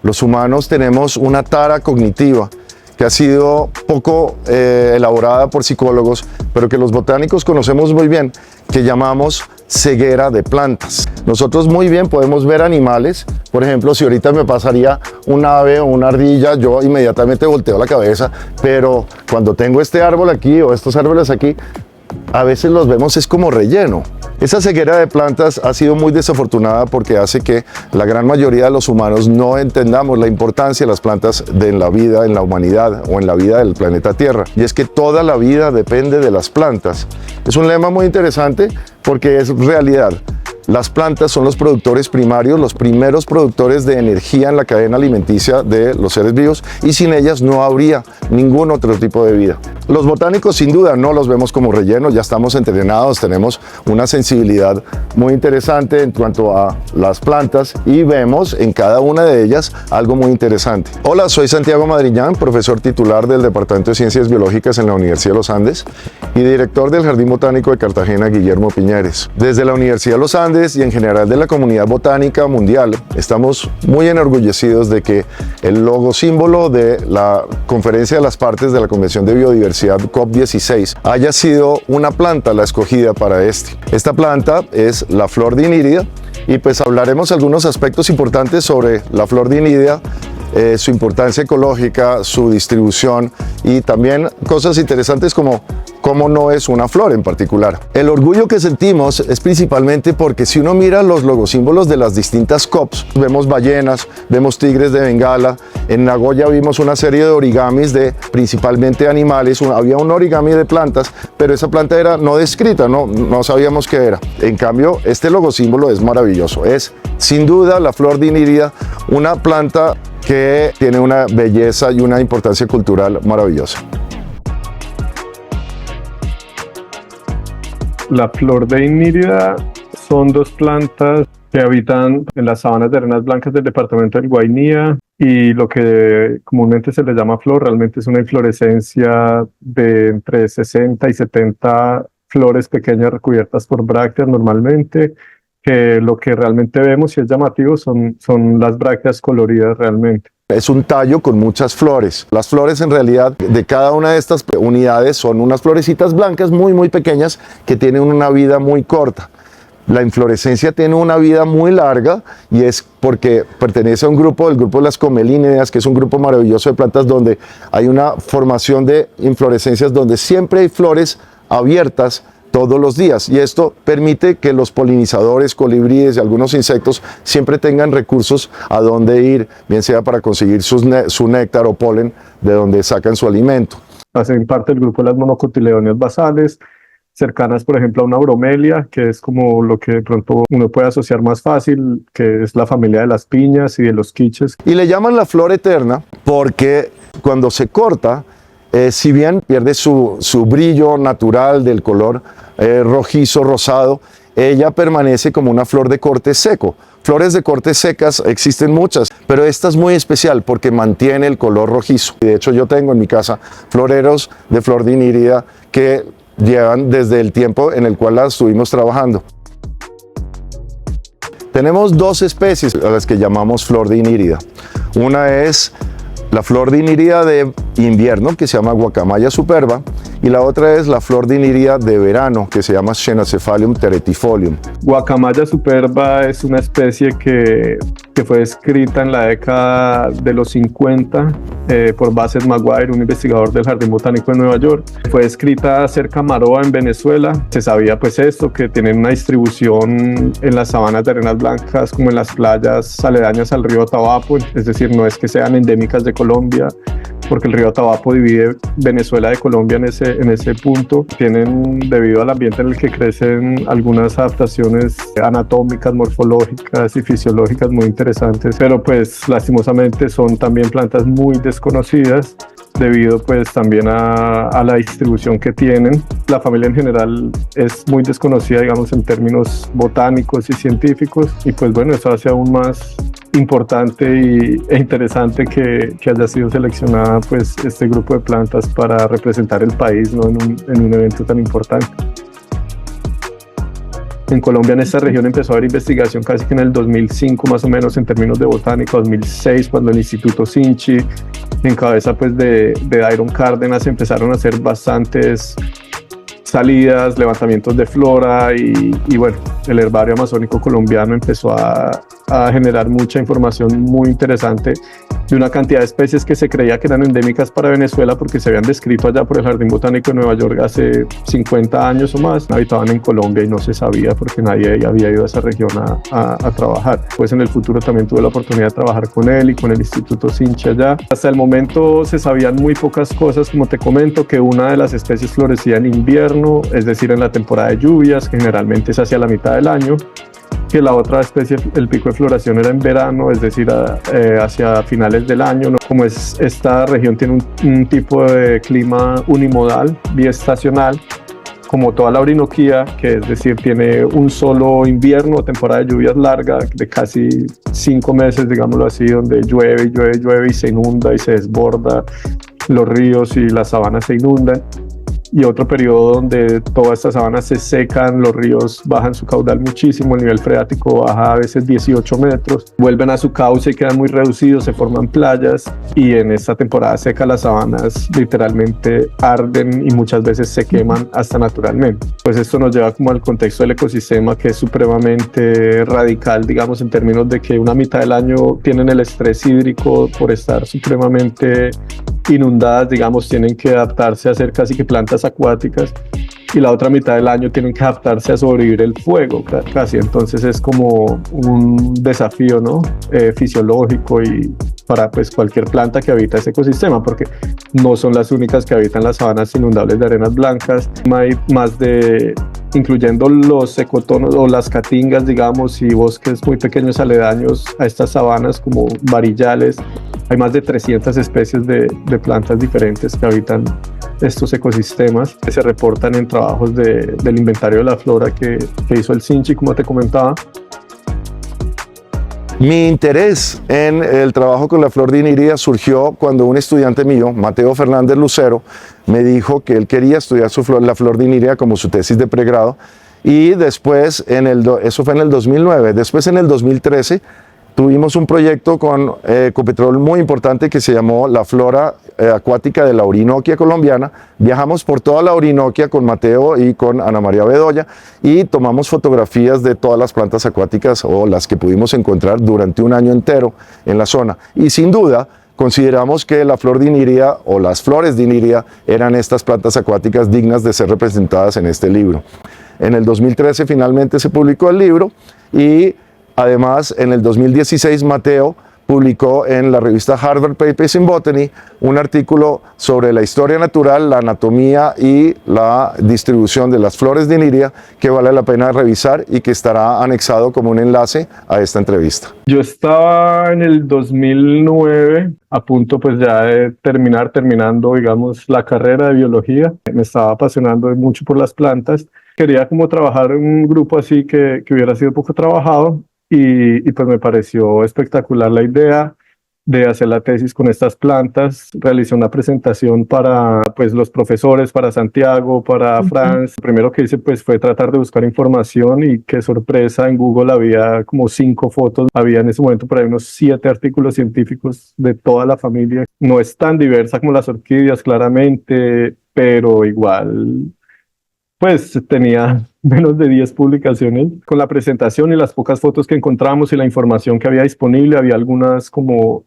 Los humanos tenemos una tara cognitiva que ha sido poco elaborada por psicólogos, pero que los botánicos conocemos muy bien, que llamamos ceguera de plantas. Nosotros muy bien podemos ver animales, por ejemplo, si ahorita me pasaría un ave o una ardilla, yo inmediatamente volteo la cabeza, pero cuando tengo este árbol aquí o estos árboles aquí, a veces los vemos es como relleno. Esa ceguera de plantas ha sido muy desafortunada porque hace que la gran mayoría de los humanos no entendamos la importancia de las plantas en la vida, en la humanidad o en la vida del planeta Tierra. Y es que toda la vida depende de las plantas. Es un lema muy interesante porque es realidad. Las plantas son los productores primarios, los primeros productores de energía en la cadena alimenticia de los seres vivos, y sin ellas no habría ningún otro tipo de vida. Los botánicos sin duda no los vemos como relleno, ya estamos entrenados, tenemos una sensibilidad muy interesante en cuanto a las plantas y vemos en cada una de ellas algo muy interesante. Hola, soy Santiago Madriñán, profesor titular del Departamento de Ciencias Biológicas en la Universidad de los Andes y director del Jardín Botánico de Cartagena, Guillermo Piñeres. Desde la Universidad de los Andes y en general de la comunidad botánica mundial, estamos muy enorgullecidos de que el logo símbolo de la Conferencia de las Partes de la Convención de Biodiversidad COP16 haya sido una planta la escogida para este. Esta planta es la flor dinírida y pues hablaremos algunos aspectos importantes sobre la flor dinírida, su importancia ecológica, su distribución y también cosas interesantes como cómo no es una flor en particular. El orgullo que sentimos es principalmente porque si uno mira los logosímbolos de las distintas COPs, vemos ballenas, vemos tigres de Bengala, en Nagoya vimos una serie de origamis de principalmente animales, había un origami de plantas, pero esa planta era no descrita, no sabíamos qué era. En cambio, este logosímbolo es maravilloso, es sin duda la flor dinírida, una planta que tiene una belleza y una importancia cultural maravillosa. La flor dinírida son dos plantas que habitan en las sabanas de arenas blancas del departamento del Guainía, y lo que comúnmente se le llama flor realmente es una inflorescencia de entre 60 y 70 flores pequeñas recubiertas por brácteas normalmente, que lo que realmente vemos y es llamativo son las brácteas coloridas realmente. Es un tallo con muchas flores. Las flores en realidad de cada una de estas unidades son unas florecitas blancas muy pequeñas que tienen una vida muy corta. La inflorescencia tiene una vida muy larga y es porque pertenece a el grupo de las comelíneas, que es un grupo maravilloso de plantas donde hay una formación de inflorescencias donde siempre hay flores abiertas todos los días, y esto permite que los polinizadores, colibríes y algunos insectos siempre tengan recursos a donde ir, bien sea para conseguir su néctar o polen de donde sacan su alimento. Hacen parte del grupo de las monocotiledóneas basales, cercanas por ejemplo a una bromelia, que es como lo que de pronto uno puede asociar más fácil, que es la familia de las piñas y de los quiches. Y le llaman la flor eterna porque cuando se corta, si bien pierde su brillo natural del color rojizo, rosado, ella permanece como una flor de corte seco. Flores de corte secas existen muchas, pero esta es muy especial porque mantiene el color rojizo. De hecho, yo tengo en mi casa floreros de flor dinírida que llevan desde el tiempo en el cual las estuvimos trabajando. Tenemos dos especies a las que llamamos flor dinírida. Una es la flor dinírida de invierno, que se llama Guacamaya superba, y la otra es la flor dinírida de verano, que se llama Xenocephalium teretifolium. Guacamaya superba es una especie que fue descrita en la década de los 50 por Bassett Maguire, un investigador del Jardín Botánico de Nueva York. Fue descrita cerca a Maroa, en Venezuela. Se sabía pues esto, que tienen una distribución en las sabanas de arenas blancas como en las playas aledañas al río Tabapo, es decir, no es que sean endémicas de Colombia, porque el río Tabapo divide Venezuela de Colombia en ese punto. Tienen, debido al ambiente en el que crecen, algunas adaptaciones anatómicas, morfológicas y fisiológicas muy interesantes, pero pues lastimosamente son también plantas muy desconocidas debido pues también a la distribución que tienen. La familia en general es muy desconocida, digamos, en términos botánicos y científicos, y pues bueno, eso hace aún más importante e interesante que haya sido seleccionada pues este grupo de plantas para representar el país, ¿no? en un evento tan importante. En Colombia, en esta región, empezó a haber investigación casi que en el 2005 más o menos en términos de botánica, 2006 cuando el Instituto Sinchi, en cabeza pues de Dairon Cárdenas, empezaron a hacer bastantes salidas, levantamientos de flora y bueno, el herbario amazónico colombiano empezó a generar mucha información muy interesante de una cantidad de especies que se creía que eran endémicas para Venezuela porque se habían descrito allá por el Jardín Botánico de Nueva York hace 50 años o más, habitaban en Colombia y no se sabía porque nadie había ido a esa región a trabajar. Pues en el futuro también tuve la oportunidad de trabajar con él y con el Instituto Sinchi allá. Hasta el momento se sabían muy pocas cosas, como te comento, que una de las especies florecía en invierno, es decir, en la temporada de lluvias, que generalmente es hacia la mitad del año, que la otra especie, el pico de floración, era en verano, es decir, hacia finales del año, ¿no? Como esta región tiene un tipo de clima unimodal, biestacional, como toda la Orinoquía, que es decir, tiene un solo invierno, temporada de lluvias larga, de casi 5 meses, digámoslo así, donde llueve y llueve y llueve y se inunda y se desborda, los ríos y las sabanas se inundan. Y otro periodo donde todas estas sabanas se secan, los ríos bajan su caudal muchísimo, el nivel freático baja a veces 18 metros, vuelven a su cauce y quedan muy reducidos, se forman playas y en esta temporada seca las sabanas literalmente arden y muchas veces se queman hasta naturalmente. Pues esto nos lleva como al contexto del ecosistema, que es supremamente radical, digamos, en términos de que una mitad del año tienen el estrés hídrico por estar supremamente inundadas, digamos, tienen que adaptarse a ser casi que plantas acuáticas, y la otra mitad del año tienen que adaptarse a sobrevivir el fuego casi. Entonces es como un desafío, ¿no? Fisiológico y para pues cualquier planta que habita ese ecosistema, porque no son las únicas que habitan las sabanas inundables de arenas blancas. Hay más de, incluyendo los ecotonos o las caatingas, digamos, y bosques muy pequeños aledaños a estas sabanas como varillales. Hay más de 300 especies de plantas diferentes que habitan estos ecosistemas, que se reportan en trabajos del inventario de la flora que hizo el Sinchi, como te comentaba. Mi interés en el trabajo con la flor de Iniria surgió cuando un estudiante mío, Mateo Fernández Lucero, me dijo que él quería estudiar la flor de Iniria como su tesis de pregrado, y después, eso fue en el 2009, después en el 2013, tuvimos un proyecto con Ecopetrol muy importante que se llamó la flora acuática de la Orinoquia colombiana. Viajamos por toda la Orinoquia con Mateo y con Ana María Bedoya y tomamos fotografías de todas las plantas acuáticas o las que pudimos encontrar durante un año entero en la zona. Y sin duda consideramos que la flor de Iniria o las flores de Iniria eran estas plantas acuáticas dignas de ser representadas en este libro. En el 2013 finalmente se publicó el libro y además, en el 2016, Mateo publicó en la revista Harvard Papers in Botany un artículo sobre la historia natural, la anatomía y la distribución de las flores de Iniria que vale la pena revisar y que estará anexado como un enlace a esta entrevista. Yo estaba en el 2009 a punto pues ya de terminando, digamos, la carrera de biología. Me estaba apasionando mucho por las plantas. Quería como trabajar en un grupo así que hubiera sido poco trabajado. Y pues me pareció espectacular la idea de hacer la tesis con estas plantas. Realicé una presentación para pues los profesores, para Santiago, para Franz. Lo primero que hice pues fue tratar de buscar información y qué sorpresa, en Google había como 5 fotos. Había en ese momento por ahí unos 7 artículos científicos de toda la familia. No es tan diversa como las orquídeas claramente, pero igual pues tenía menos de 10 publicaciones. Con la presentación y las pocas fotos que encontramos y la información que había disponible, había algunas como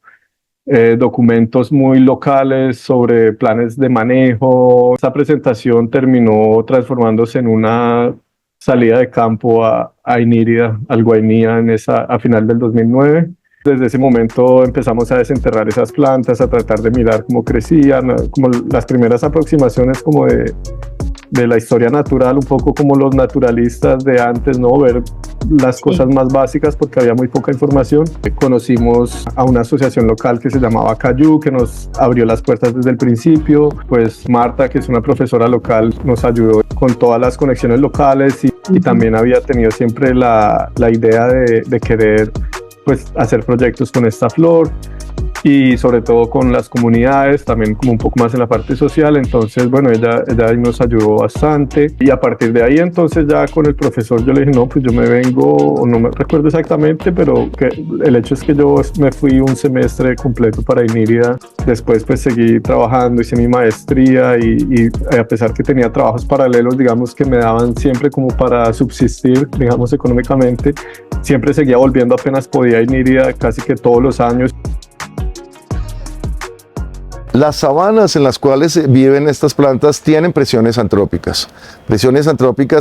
documentos muy locales sobre planes de manejo. Esa presentación terminó transformándose en una salida de campo a Iniria, al Guainía, a final del 2009. Desde ese momento empezamos a desenterrar esas plantas, a tratar de mirar cómo crecían, como las primeras aproximaciones como de la historia natural, un poco como los naturalistas de antes, ¿no? Ver las cosas más básicas porque había muy poca información. Conocimos a una asociación local que se llamaba Cayú, que nos abrió las puertas desde el principio. Pues Marta, que es una profesora local, nos ayudó con todas las conexiones locales y también había tenido siempre la idea de querer pues hacer proyectos con esta flor. y sobre todo con las comunidades, también como un poco más en la parte social. Entonces, bueno, ella ahí nos ayudó bastante, y a partir de ahí entonces ya con el profesor yo le dije, no, pues yo me vengo, no me recuerdo exactamente, pero que el hecho es que yo me fui un semestre completo para INIRIA. Después pues seguí trabajando, hice mi maestría y a pesar que tenía trabajos paralelos, digamos, que me daban siempre como para subsistir, digamos, económicamente, siempre seguía volviendo apenas podía a INIRIA casi que todos los años. Las sabanas en las cuales viven estas plantas tienen presiones antrópicas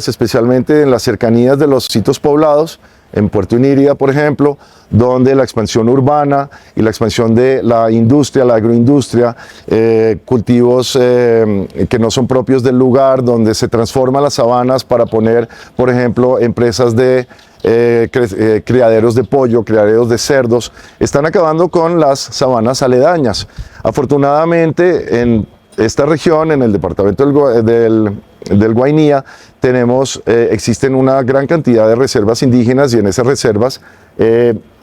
especialmente en las cercanías de los sitios poblados, en Puerto INIRIA, por ejemplo, donde la expansión urbana y la expansión de la industria, la agroindustria, cultivos que no son propios del lugar, donde se transforman las sabanas para poner, por ejemplo, empresas de criaderos de pollo, criaderos de cerdos, están acabando con las sabanas aledañas. Afortunadamente, en esta región, en el departamento del Guainía, existen una gran cantidad de reservas indígenas, y en esas reservas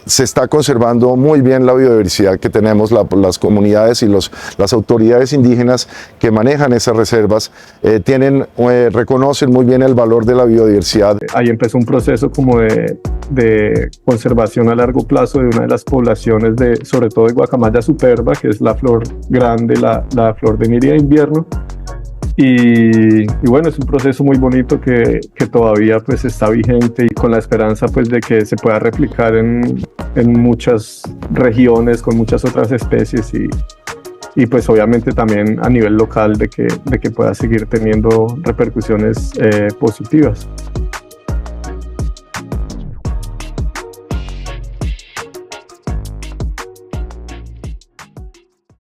se está conservando muy bien la biodiversidad que tenemos. Las comunidades y las autoridades indígenas que manejan esas reservas reconocen muy bien el valor de la biodiversidad. Ahí empezó un proceso como de conservación a largo plazo de una de las poblaciones, sobre todo de Guacamaya superba, que es la flor grande, la flor de INIRIA de invierno. Y bueno, es un proceso muy bonito que todavía pues está vigente, y con la esperanza pues de que se pueda replicar en muchas regiones con muchas otras especies, y pues obviamente también a nivel local de que pueda seguir teniendo repercusiones positivas.